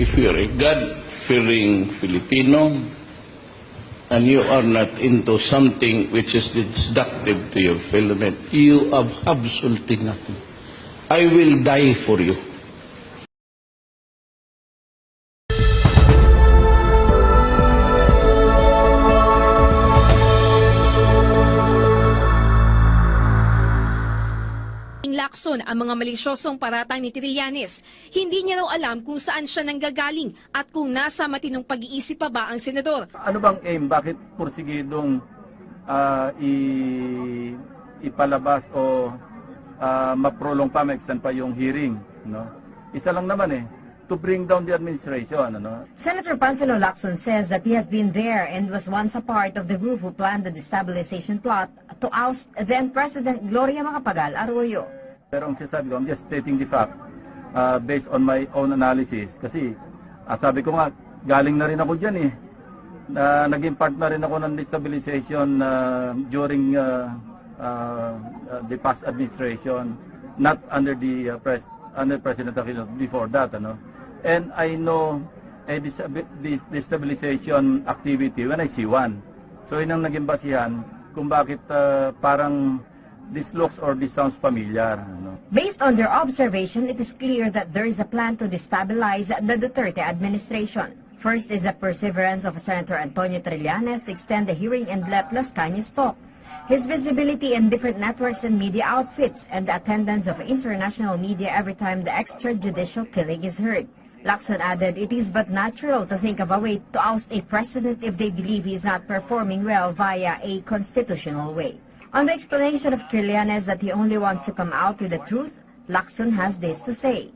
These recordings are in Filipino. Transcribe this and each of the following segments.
if you're a God-fearing Filipino and you are not into something which is destructive to your fellow men, you have absolutely nothing. I will die for you. Lacson ang mga malisyosong paratang ni Trillanes. Hindi niya raw alam kung saan siya nanggagaling at kung nasa matinong pag-iisip pa ba ang senador. Ano bang aim? Bakit porsigidong ipalabas o ma-prolong pa, ma-extend pa yung hearing? No? Isa lang naman to bring down the administration. Ano? Senator Panfilo Lacson says that he has been there and was once a part of the group who planned the destabilization plot to oust then President Gloria Macapagal Arroyo. Pero ang sinasabi ko, I'm just stating the fact based on my own analysis. Kasi sabi ko nga, galing na rin ako dyan naging part na rin ako ng destabilization during the past administration, not under the under President Aquino, before that. Ano? And I know a destabilization activity when I see one. So yun ang naging basihan kung bakit parang this looks or this sounds familiar. No? Based on their observation, it is clear that there is a plan to destabilize the Duterte administration. First is the perseverance of Senator Antonio Trillanes to extend the hearing and let Las Cañas talk. His visibility in different networks and media outfits, and the attendance of international media every time the extrajudicial killing is heard. Lacson added it is but natural to think of a way to oust a president if they believe he is not performing well via a constitutional way. On the explanation of Trillanes that he only wants to come out with the truth, Lacson has this to say.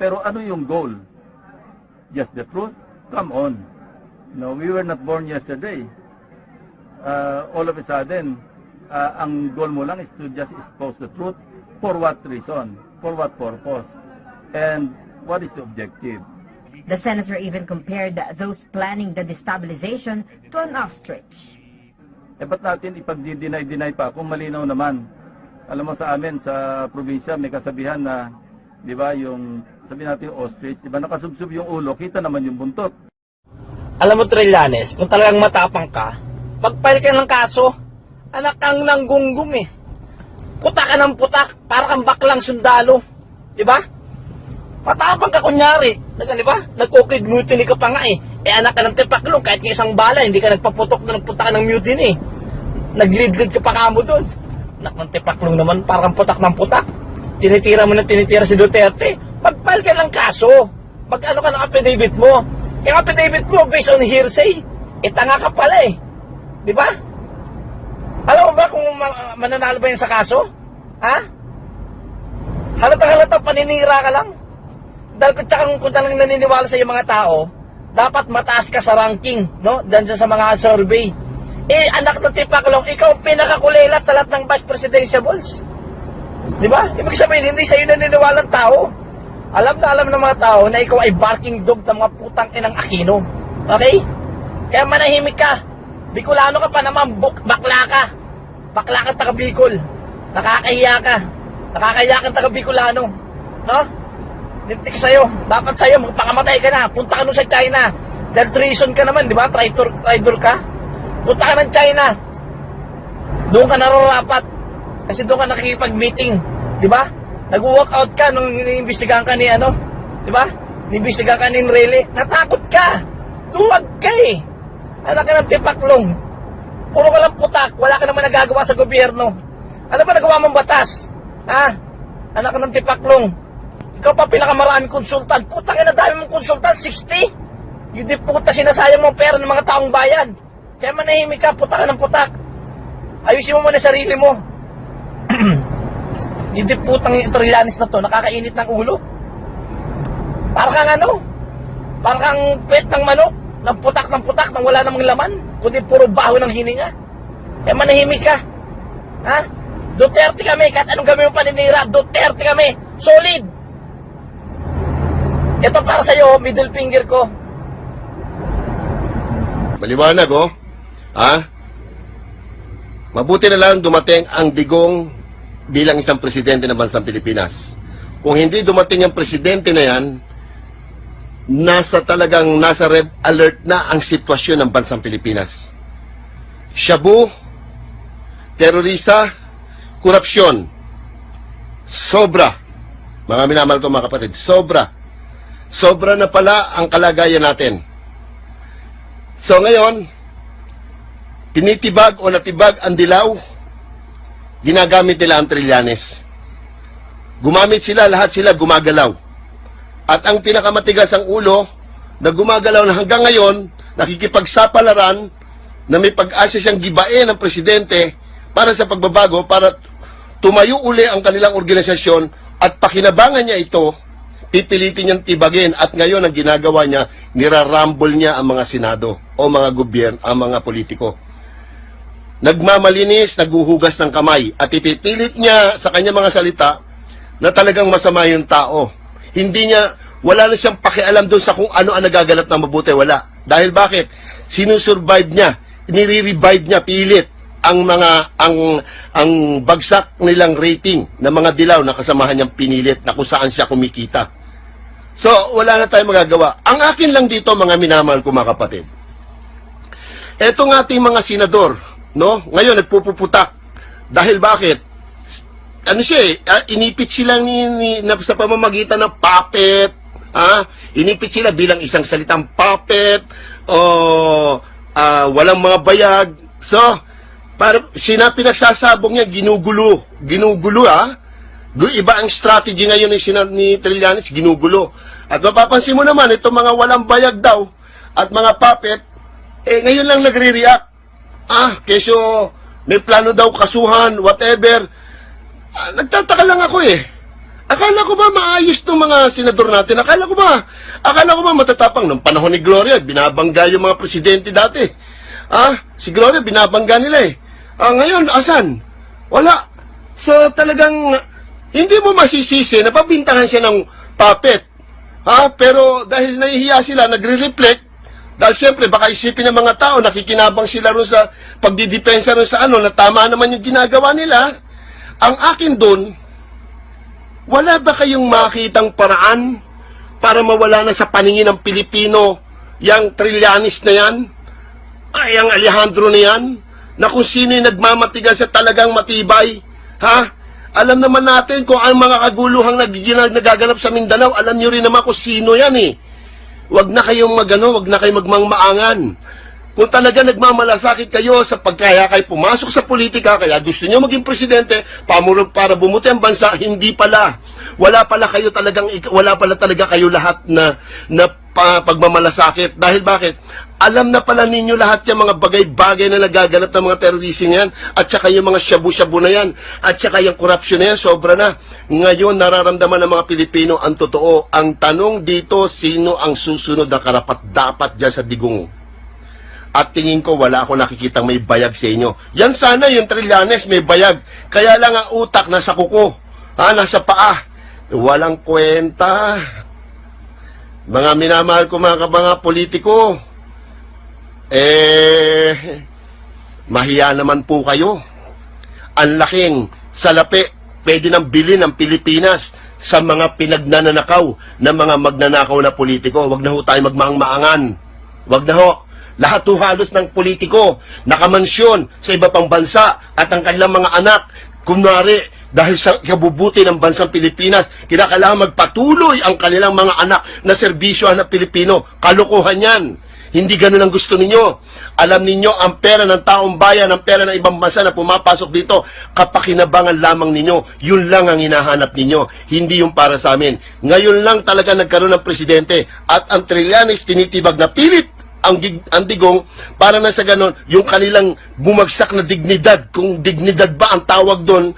Pero ano yung goal? Just the truth? Come on. No, we were not born yesterday. All of a sudden, ang goal mo lang is to just expose the truth. For what reason? For what purpose? And what is the objective? The senator even compared those planning the destabilization to an ostrich. Ba't natin ipag-deny pa kung malinaw naman? Alam mo sa amin, sa probinsya, may kasabihan na, di ba, yung, sabi natin yung ostrich, di ba, nakasubsub yung ulo, kita naman yung buntot. Alam mo, Trillanes, kung talagang matapang ka, pag-file ka ng kaso, anak kang nanggunggong Putak ka ng putak, para kang baklang sundalo. Di ba? Matapang ka kunyari. Di ba? Nag-cookie mutiny ka pa nga anak ka ng tipaklong, kahit ng isang bala, hindi ka nagpaputok na nagpunta ka ng mutiny Nag-lead-lead ka pa kamo doon. Anak ng tipaklong naman, parang putak ng putak. Tinitira mo na tinitira si Duterte. Mag-file ka ng kaso. Mag-ano ka ng affidavit mo. Yung affidavit mo, based on hearsay, tanga ka pala Di ba? Alam mo ba kung mananalo ba yan sa kaso? Ha? Halata-halata paninira ka lang. Dahil kung talagang naniniwala sa iyo mga tao, dapat mataas ka sa ranking, no? Diyan sa mga survey. Anak ng tipaklong, ikaw ang pinakakulilat sa lahat ng vice presidentiables. Di ba? Ibig sabihin, hindi sa iyo naniniwala ng tao. Alam na alam ng mga tao na ikaw ay barking dog ng mga putang inang Aquino. Okay? Kaya manahimik ka. Bicolano ka pa naman, bakla ka. Bakla ka taga Bicol. Nakakahiya ka. Nakakahiya ka taga Bicolano. No? Nintik sa'yo. Dapat sa'yo, magpakamatay ka na. Punta ka nun sa China. Dahil treason ka naman, di ba? Traitor ka. Punta ka ng China. Doon ka nararapat. Kasi doon ka nakikipag-meeting. Di ba? Nag-walkout ka nung iniimbestigahan ka ni Di ba? Iniimbestigahan ka ni Nrele. Natakot ka. Duwag ka Anak ka ng tipaklong. Puro ka lang putak. Wala ka naman nagagawa sa gobyerno. Ano ba nagawa mong batas? Ha? Anak ka ng tipaklong. Ikaw pa pinakamaraming konsultan. Putang ina, dami mong konsultan, 60. Yung di puta sinasayang mo pera ng mga taong bayan. Kaya manahimik ka, putak ka ng putak. Ayusin mo muna sarili mo. Yung di putang Trillanes na to, nakakainit ng ulo. Para kang para kang pet ng manok, ng putak nang wala namang laman, kundi puro baho ng hininga. Kaya manahimik ka. Ha? Duterte kami, kahit anong gawin mo paninira, Duterte kami. Solid. Ito para sa'yo, middle finger ko. Maliwanag, Ha? Mabuti na lang dumating ang Digong bilang isang presidente ng bansang Pilipinas. Kung hindi dumating ang presidente na yan, nasa red alert na ang sitwasyon ng bansang Pilipinas. Shabu, terorista, korupsyon. Sobra. Mga minamahal ko mga kapatid, sobra. Sobra na pala ang kalagayan natin. So ngayon, tinitibag o natibag ang dilaw, ginagamit nila ang Trillanes. Gumamit sila, lahat sila gumagalaw. At ang pinakamatigas ang ulo na gumagalaw na hanggang ngayon, nakikipagsapalaran na may pag-asa siyang gibain ng presidente para sa pagbabago, para tumayo uli ang kanilang organisasyon at pakinabangan niya ito, pipilitin niyang tibagin. At ngayon ang ginagawa niya, nirarambol niya ang mga senado o mga gobyerno, ang mga politiko. Nagmamalinis, naguhugas ng kamay at ipipilit niya sa kanyang mga salita na talagang masama yung tao. Hindi niya, wala na siyang pakialam doon sa kung ano ang nagaganap na mabuti, wala. Dahil bakit? Sinusurvive niya, nire-revive niya, pilit ang bagsak nilang rating ng mga dilaw na kasamahan niyang pinilit na kung saan siya kumikita. So, wala na tayong magagawa. Ang akin lang dito, mga minamahal ko mga kapatid, etong ating mga senador, no? Ngayon, nagpupuputak. Dahil bakit? Ano siya inipit sila sa pamamagitan ng puppet, inipit sila bilang isang salitang puppet, o walang mga bayag. So, para pinagsasabong niya, ginugulo, iba ang strategy ngayon ni Trillanes, ginugulo. At mapapansin mo naman, itong mga walang bayag daw, at mga puppet, ngayon lang nagre-react. Keso may plano daw kasuhan, whatever. Nagtataka lang ako Akala ko ba maayos ng mga senador natin? Akala ko ba matatapang? Nung panahon ni Gloria, binabangga yung mga presidente dati. Si Gloria, binabangga nila ngayon, asan? Wala. So talagang, hindi mo masisisi na pabintangan siya ng puppet. Pero dahil nahihiya sila, nagre-reflect, dahil siyempre, baka isipin ng mga tao, nakikinabang sila ron sa pagdidepensa ron sa na tama naman yung ginagawa nila. Ang akin doon, wala ba kayong makitang paraan para mawala na sa paningin ng Pilipino yang Trillanes na yan? Ang Alejandro na yan? Na kung sino yung nagmamatigas sa talagang matibay? Alam naman natin kung ang mga kaguluhang nagaganap sa Mindanao, alam nyo rin naman kung sino yan Wag na kayong wag na kayong magmangmaangan. Kung talaga nagmamalasakit kayo sa pagkaya kayo pumasok sa politika, kaya gusto niyo maging presidente, para bumuti ang bansa, hindi pala. Wala pala talaga kayo lahat na pagmamalasakit. Dahil bakit? Alam na pala ninyo lahat yung mga bagay-bagay na nagaganap ng mga terorista yan, at saka yung mga shabu-shabu na yan, at saka yung korupsyon na yan, sobra na. Ngayon, nararamdaman ng mga Pilipino ang totoo. Ang tanong dito, sino ang susunod na karapat-dapat dyan sa digong? At tingin ko, wala ako nakikitang may bayag sa inyo. Yan sana yung Trillanes, may bayag. Kaya lang ang utak nasa kuko, nasa paa. Walang kwenta. Mga minamahal ko mga politiko, mahiya naman po kayo. Ang laking salapi pwede nang bilhin ng Pilipinas sa mga pinagnanakaw ng mga magnanakaw na politiko. Wag na ho tayo magmaang-maangan. Wag na ho. Lahat ho halos ng politiko nakamansyon sa iba pang bansa at ang kanilang mga anak, kunwari, dahil sa kabubuti ng bansang Pilipinas, kinakailangan magpatuloy ang kanilang mga anak na serbisyohan ng Pilipino. Kalokohan yan. Hindi ganun ang gusto ninyo. Alam ninyo, ang pera ng taong bayan, ang pera ng ibang bansa na pumapasok dito, kapakinabangan lamang ninyo. Yun lang ang hinahanap ninyo. Hindi yung para sa amin. Ngayon lang talaga nagkaroon ng presidente at ang Trillanes tinitibag na pilit ang digong para na sa ganon yung kanilang bumagsak na dignidad, kung dignidad ba ang tawag doon,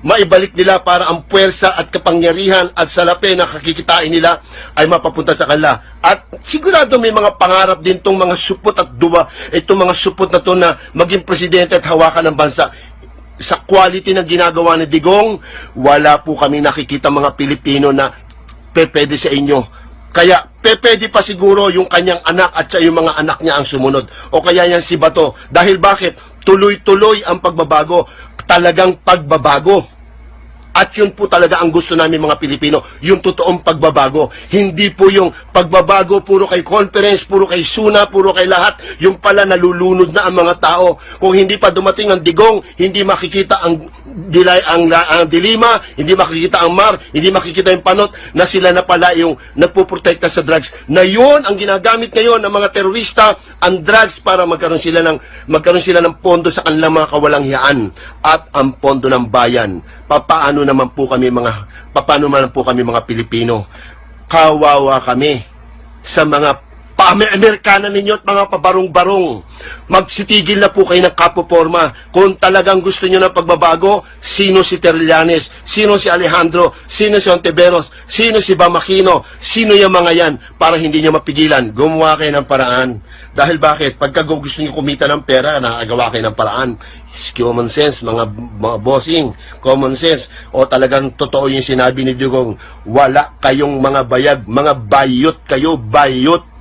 maibalik nila para ang puwersa at kapangyarihan at salapi na kakikitain nila ay mapapunta sa kanila. At sigurado may mga pangarap din tong mga supot at duwa, itong mga supot na to na maging presidente at hawakan ng bansa. Sa quality ng ginagawa ni Digong, wala po kami nakikita mga Pilipino na pwede sa inyo. Kaya, pwede pa siguro yung kanyang anak at yung mga anak niya ang sumunod. O kaya yan si Bato. Dahil bakit? Tuloy-tuloy ang pagbabago. Talagang pagbabago. At yun po talaga ang gusto namin mga Pilipino, yung totoong pagbabago. Hindi po yung pagbabago puro kay conference, puro kay SUNA, puro kay lahat. Yung pala nalulunod na ang mga tao. Kung hindi pa dumating ang digong, hindi makikita ang dilima, hindi makikita ang mar, hindi makikita yung panot, na sila na pala yung nagpuprotekta sa drugs. Na yun ang ginagamit ngayon ng mga terorista, ang drugs, para magkaroon sila ng pondo sa kanilang mga kawalanghiyaan at ang pondo ng bayan. Paano naman po kami mga Pilipino? Kawawa kami sa mga pa-Amerikana ninyo at mga pabarong-barong. Magsitigil na po kayo ng kapoporma. Kung talagang gusto nyo ng pagbabago, sino si Trillanes? Sino si Alejandro? Sino si Ontiveros? Sino si Bamakino? Sino yung mga yan para hindi nyo mapigilan? Gumawa kayo ng paraan. Dahil bakit? Pagka gusto nyo kumita ng pera, nakagawa kayo ng paraan. Common sense, mga bossing. Common sense. O talagang totoo yung sinabi ni Dugong, wala kayong mga bayag, mga bayot kayo, bayot.